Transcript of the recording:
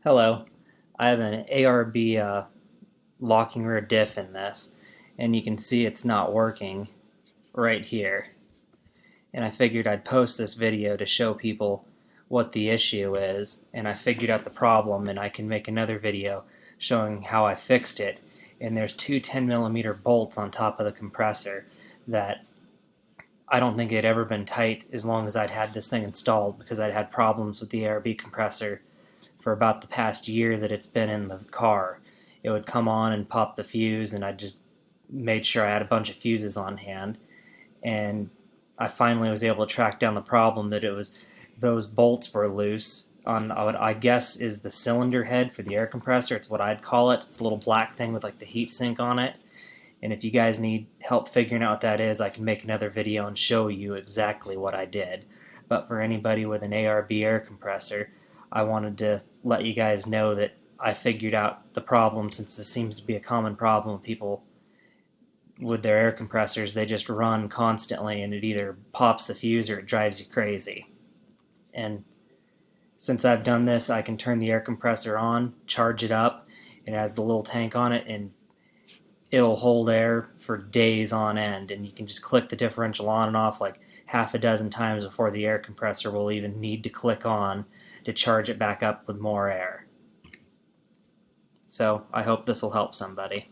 Hello, I have an ARB locking rear diff in this, and you can see it's not working right here. And I figured I'd post this video to show people what the issue is, and I figured out the problem, and I can make another video showing how I fixed it. And there's two 10mm bolts on top of the compressor that I don't think they'd ever been tight as long as I'd had this thing installed, because I'd had problems with the ARB compressor for about the past year that it's been in the car. It would come on and pop the fuse, and I just made sure I had a bunch of fuses on hand. And I finally was able to track down the problem, that it was those bolts were loose on what I guess is the cylinder head for the air compressor. It's what I'd call it. It's a little black thing with like the heat sink on it. And if you guys need help figuring out what that is, I can make another video and show you exactly what I did. But for anybody with an ARB air compressor, I wanted to let you guys know that I figured out the problem, since this seems to be a common problem with people with their air compressors. They just run constantly, and it either pops the fuse or it drives you crazy. And since I've done this, I can turn the air compressor on, charge it up. It has the little tank on it, and it'll hold air for days on end, and you can just click the differential on and off like half a dozen times before the air compressor will even need to click on to charge it back up with more air. So I hope this will help somebody.